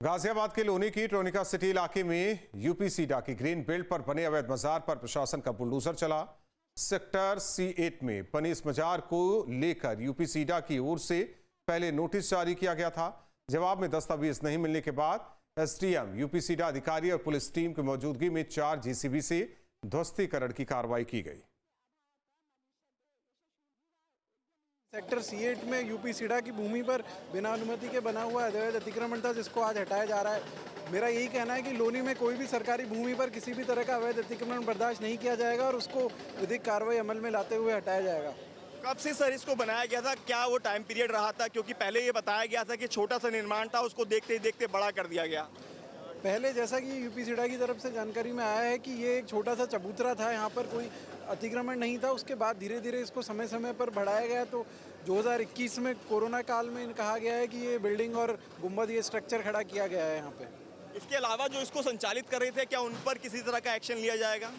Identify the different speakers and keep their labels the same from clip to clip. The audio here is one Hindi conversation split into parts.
Speaker 1: गाजियाबाद के लोनी की ट्रोनिका सिटी इलाके में यूपीसीडा की ग्रीन बेल्ट पर बने अवैध मजार पर प्रशासन का बुलडोजर चला। सेक्टर C8 में बने इस मजार को लेकर यूपीसीडा की ओर से पहले नोटिस जारी किया गया था। जवाब में दस्तावेज नहीं मिलने के बाद एसडीएम, यूपीसीडा अधिकारी और पुलिस टीम की मौजूदगी में 4 जेसीबी से ध्वस्तीकरण की कार्रवाई की गई।
Speaker 2: सेक्टर C8 में यूपीसीडा की भूमि पर बिना अनुमति के बना हुआ अवैध अतिक्रमण था, जिसको आज हटाया जा रहा है। मेरा यही कहना है कि लोनी में कोई भी सरकारी भूमि पर किसी भी तरह का अवैध अतिक्रमण बर्दाश्त नहीं किया जाएगा और उसको विधिक कार्रवाई अमल में लाते हुए हटाया जाएगा।
Speaker 3: कब से सर इसको बनाया गया था, क्या वो टाइम पीरियड रहा था? क्योंकि पहले ये बताया गया था कि छोटा सा निर्माण था, उसको देखते ही देखते बड़ा कर दिया गया।
Speaker 2: पहले जैसा कि यूपीसीडा की तरफ से जानकारी में आया है कि ये एक छोटा सा चबूतरा था, यहाँ पर कोई अतिक्रमण नहीं था। उसके बाद धीरे धीरे इसको समय समय पर बढ़ाया गया। तो 2021 में कोरोना काल में कहा गया है कि ये बिल्डिंग और गुंबद, ये स्ट्रक्चर खड़ा किया गया है यहाँ पे।
Speaker 3: इसके अलावा जो इसको संचालित कर रहे थे, क्या उन पर किसी तरह का एक्शन लिया जाएगा?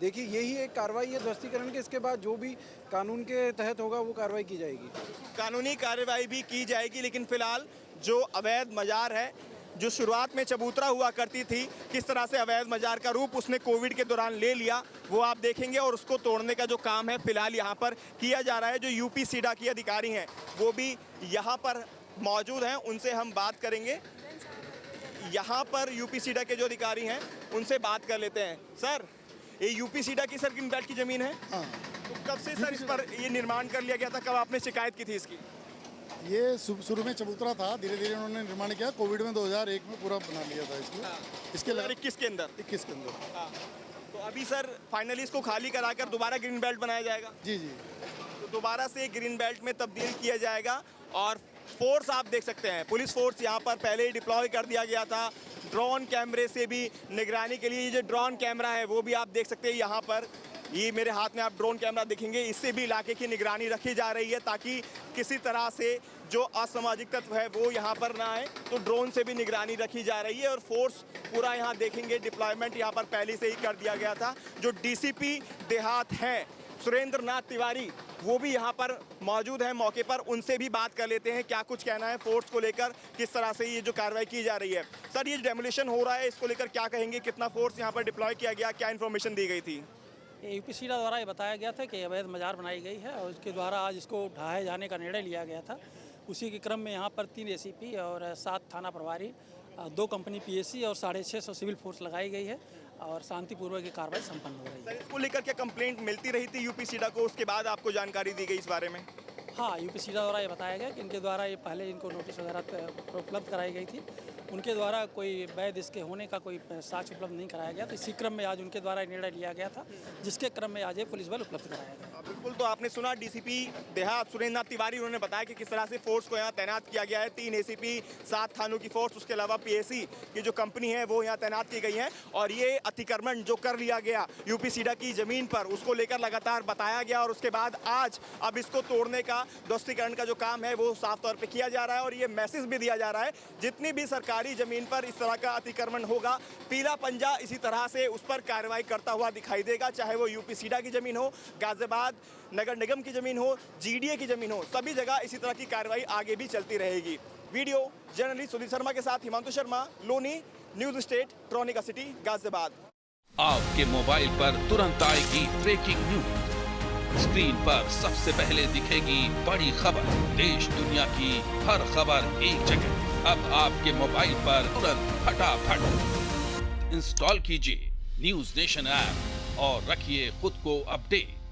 Speaker 2: देखिए, यही एक कार्रवाई है ध्वस्तीकरण के। इसके बाद जो भी कानून के तहत होगा वो कार्रवाई की जाएगी।
Speaker 3: कानूनी कार्रवाई भी की जाएगी, लेकिन फिलहाल जो अवैध मजार है, जो शुरुआत में चबूतरा हुआ करती थी, किस तरह से अवैध मजार का रूप उसने कोविड के दौरान ले लिया, वो आप देखेंगे। और उसको तोड़ने का जो काम है फिलहाल यहाँ पर किया जा रहा है। जो यूपीसीडा के अधिकारी हैं वो भी यहाँ पर मौजूद हैं, उनसे हम बात करेंगे। यहाँ पर यूपीसीडा के जो अधिकारी हैं उनसे बात कर लेते हैं। सर, ये यूपीसीडा की ग्रीन बेल्ट की जमीन है?
Speaker 4: हाँ।
Speaker 3: तो कब से सर इस पर ये निर्माण कर लिया गया था? कब आपने शिकायत की थी इसकी?
Speaker 4: ये शुरू में चबूतरा था, धीरे धीरे उन्होंने निर्माण किया। कोविड में 2001 में पूरा बना लिया था इसको।
Speaker 3: हाँ।
Speaker 4: इसके अलावा
Speaker 3: 21 के अंदर।
Speaker 4: 21 के अंदर।
Speaker 3: हाँ। तो अभी सर फाइनली इसको खाली कराकर दोबारा ग्रीन बेल्ट बनाया जाएगा?
Speaker 4: जी जी।
Speaker 3: तो दोबारा से ग्रीन बेल्ट में तब्दील किया जाएगा। और फोर्स आप देख सकते हैं, पुलिस फोर्स यहाँ पर पहले ही डिप्लॉय कर दिया गया था। ड्रोन कैमरे से भी निगरानी के लिए ये जो ड्रोन कैमरा है वो भी आप देख सकते हैं यहाँ पर। ये मेरे हाथ में आप ड्रोन कैमरा देखेंगे, इससे भी इलाके की निगरानी रखी जा रही है ताकि किसी तरह से जो असामाजिक तत्व है वो यहाँ पर ना आए। तो ड्रोन से भी निगरानी रखी जा रही है और फोर्स पूरा यहाँ देखेंगे, डिप्लॉयमेंट यहाँ पर पहले से ही कर दिया गया था। जो डीसीपी देहात हैं सुरेंद्र नाथ तिवारी, वो भी यहाँ पर मौजूद हैं मौके पर। उनसे भी बात कर लेते हैं क्या कुछ कहना है फोर्स को लेकर, किस तरह से ये जो कार्रवाई की जा रही है। सर, ये डेमोलिशन हो रहा है, इसको लेकर क्या कहेंगे? कितना फोर्स यहाँ पर डिप्लॉय किया गया, क्या इन्फॉर्मेशन दी गई थी?
Speaker 5: यूपीसीडा द्वारा ये बताया गया था कि अवैध मजार बनाई गई है और उसके द्वारा आज इसको ढहाए जाने का निर्णय लिया गया था। उसी के क्रम में यहाँ पर 3 एसीपी और 7 थाना प्रभारी, 2 कंपनी पीएसी और 650 सिविल फोर्स लगाई गई है और शांतिपूर्वक ये कार्रवाई संपन्न हो रही है।
Speaker 3: सर, इसको लेकर क्या कंप्लेंट मिलती रही थी यूपीसीडा को, उसके बाद आपको जानकारी दी गई इस बारे में?
Speaker 5: हाँ, यूपीसीडा द्वारा ये बताया गया कि इनके द्वारा ये पहले इनको नोटिस वगैरह उपलब्ध कराई गई थी। उनके द्वारा कोई वैध इसके होने का कोई साक्ष्य उपलब्ध नहीं कराया गया, तो इसी क्रम में आज उनके द्वारा निर्णय लिया गया था, जिसके क्रम में आज ये पुलिस बल उपलब्ध कराया गया।
Speaker 3: बिल्कुल, तो आपने सुना डीसीपी देहात सुरेंद्र नाथ तिवारी, उन्होंने बताया कि किस तरह से फोर्स को यहाँ तैनात किया गया है। 3 एसीपी, 7 थानों की फोर्स, उसके अलावा पीएसी की जो कंपनी है वो यहाँ तैनात की गई है। और ये अतिक्रमण जो कर लिया गया यूपीसीडा की जमीन पर, उसको लेकर लगातार बताया गया और उसके बाद आज अब इसको तोड़ने का, ध्वस्तीकरण का जो काम है वो साफ तौर पर किया जा रहा है। और ये मैसेज भी दिया जा रहा है, जितनी भी सरकारी जमीन पर इस तरह का अतिक्रमण होगा, पीला पंजा इसी तरह से उस पर कार्रवाई करता हुआ दिखाई देगा। चाहे वो यूपीसीडा की जमीन हो, गाजियाबाद नगर निगम की जमीन हो, जीडीए की जमीन हो, सभी जगह इसी तरह की कार्रवाई आगे भी चलती रहेगी। वीडियो जर्नलिस्ट सुधीर शर्मा के साथ Himanshu Sharma, Loni news state, Tronica city, Ghaziabad.
Speaker 6: आपके मोबाइल पर तुरंत आएगी ब्रेकिंग न्यूज, स्क्रीन पर सबसे पहले दिखेगी बड़ी खबर, देश दुनिया की हर खबर एक जगह। अब आपके मोबाइल पर तुरंत फटाफट इंस्टॉल कीजिए न्यूज नेशन ऐप और रखिए खुद को अपडेट।